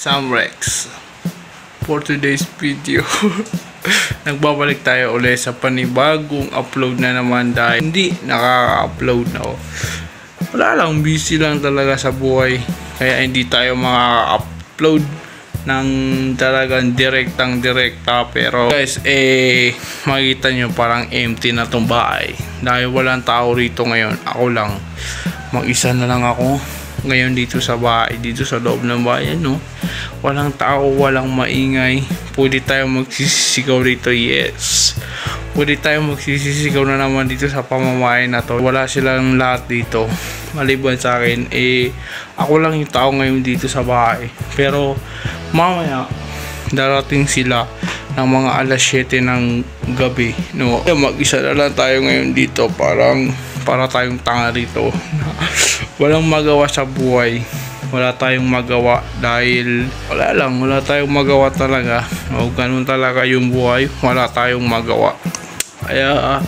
Samrex. For today's video nagbabalik tayo ulit sa panibagong upload na naman dahil hindi nakaka-upload na ako. Wala lang, busy lang talaga sa buhay kaya hindi tayo makaka-upload ng talagang direkta, pero guys, makikita nyo parang empty na tong bahay dahil walang tao rito ngayon. Ako lang, mag-isa na lang ako ngayon dito sa bahay, dito sa loob ng bayan, no? Walang tao, walang maingay. Pwede tayo magsisigaw dito, yes. Pwede tayo magsisigaw na naman dito sa pamamahay na to. Wala silang lahat dito maliban sa akin. Ako lang yung tao ngayon dito sa bahay. Pero mamaya darating sila ng mga alas 7 ng gabi, no? Mag-isa na lang tayo ngayon dito, para tayong tanga rito. Walang magawa sa buhay, wala tayong magawa dahil wala tayong magawa talaga. O ganun talaga yung buhay, wala tayong magawa. Kaya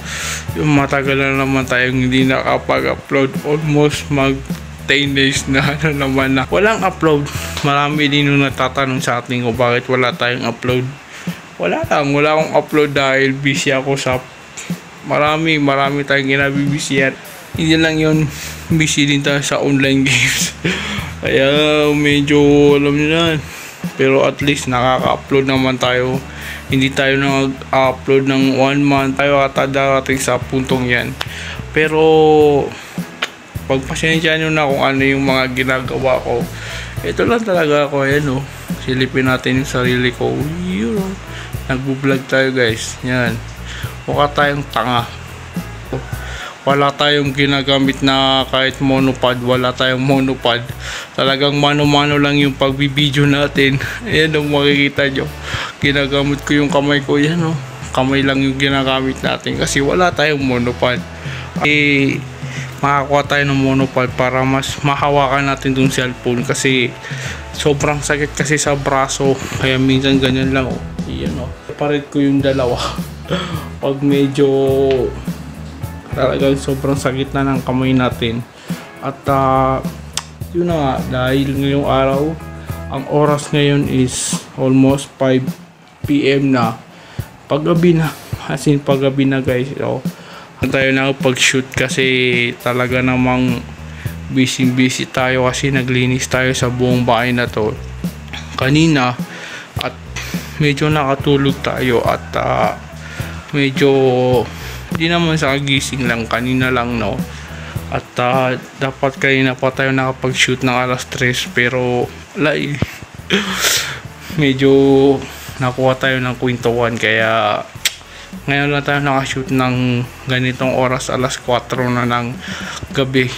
yung matagal na naman tayong hindi nakapag-upload, almost 10 days na naman na walang upload. Marami din yung natatanong sa atin kung bakit wala tayong upload. Wala akong upload dahil busy ako sa marami tayong ginabibisyan. Hindi lang yun, busy din tayo sa online games. Kaya medyo alam nyo na, pero at least nakaka-upload naman tayo. Hindi tayo nag-upload ng 1 month tayo ata darating sa puntong yan. Pero pagpasensya nyo na kung ano yung mga ginagawa ko. Ito lang talaga ako, ayan, silipin natin yung sarili ko. Nagbo-vlog tayo, guys. Yan, mukha tayong tanga. Wala tayong ginagamit na kahit monopod. Wala tayong monopod. Talagang mano-mano lang yung pagbibideo natin. Ayan, makikita nyo, ginagamit ko yung kamay ko. Yan, kamay lang yung ginagamit natin kasi wala tayong monopod. Makakuha tayo ng monopod para mas mahawakan natin yung cellphone kasi sobrang sakit kasi sa braso. Kaya minsan ganyan lang, Iyan, separate ko yung dalawa. Pag medyo talagang sobrang sakit na ng kamay natin. At yun na nga, dahil ngayong araw, ang oras ngayon is almost 5 PM na. Paggabi na, as in paggabi na, guys. Tayo na pag-shoot kasi talaga namang busy tayo kasi naglinis tayo sa buong bahay na to kanina at medyo nakatulog tayo at medyo hindi naman sa gising lang kanina lang, at dapat kanina pa tayo nakapag-shoot ng alas 3 pero medyo nakuha tayo ng kwentuhan kaya ngayon lang tayo nakashoot ng ganitong oras, alas 4 na ng gabi.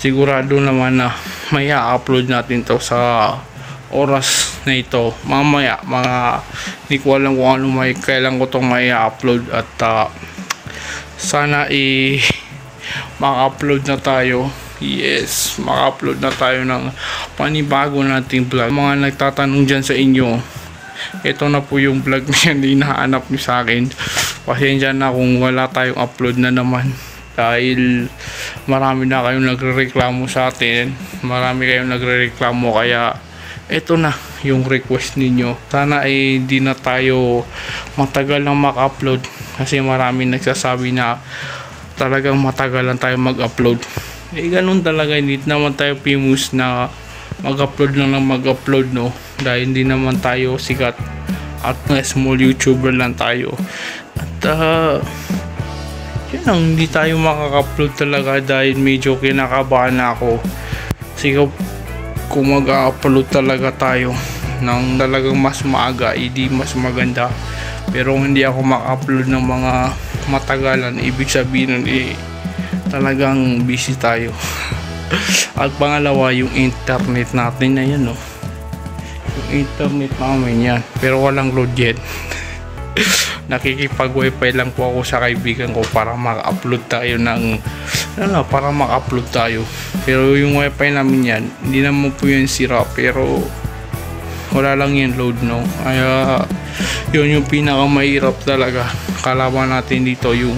Sigurado naman na may upload natin to sa oras na ito mamaya. Hindi ko alam kung ano kailan ko itong may upload at sana maka-upload na tayo. Yes, maka-upload na tayo ng panibago nating vlog. Mga nagtatanong dyan sa inyo, ito na po yung vlog na yan, hinahanap nyo sa akin. Pasensya na kung wala tayong upload na naman dahil marami na kayong nagrereklamo sa atin. Marami kayong nagrereklamo kaya ito na yung request ninyo. Sana di na tayo matagal na mag-upload kasi marami nagsasabi na talagang matagal lang tayo mag-upload. Ganun talaga, hindi naman tayo famous na mag-upload lang ng mag-upload, dahil hindi naman tayo sikat at small YouTuber lang tayo. At yun lang, hindi tayo makaka-upload talaga dahil medyo kinakabahan na ako. Kasi kung mag-upload talaga tayo ng talagang mas maaga, hindi mas maganda. Pero hindi ako maka-upload ng mga matagalan, ibig sabihin nun talagang busy tayo. At pangalawa, yung internet natin na yan, yung internet namin yan, pero walang load yet. Nakikipag wifi lang po ako sa kaibigan ko para maka-upload tayo para maka-upload tayo. Pero yung wifi namin yan, hindi naman po yan sira, pero wala lang yan load, kaya Yun yung pinakamahirap talaga. Kalaban natin dito yung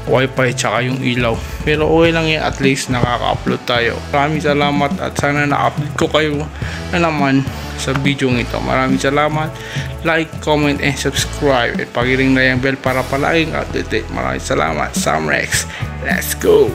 wifi tsaka yung ilaw. Pero okay lang yan, at least nakaka-upload tayo. Maraming salamat at sana na-upload ko kayo na naman sa video ito. Maraming salamat. Like, comment, and subscribe. At pagiring na yung bell para palaging update. Maraming salamat. Sam Rex. Let's go!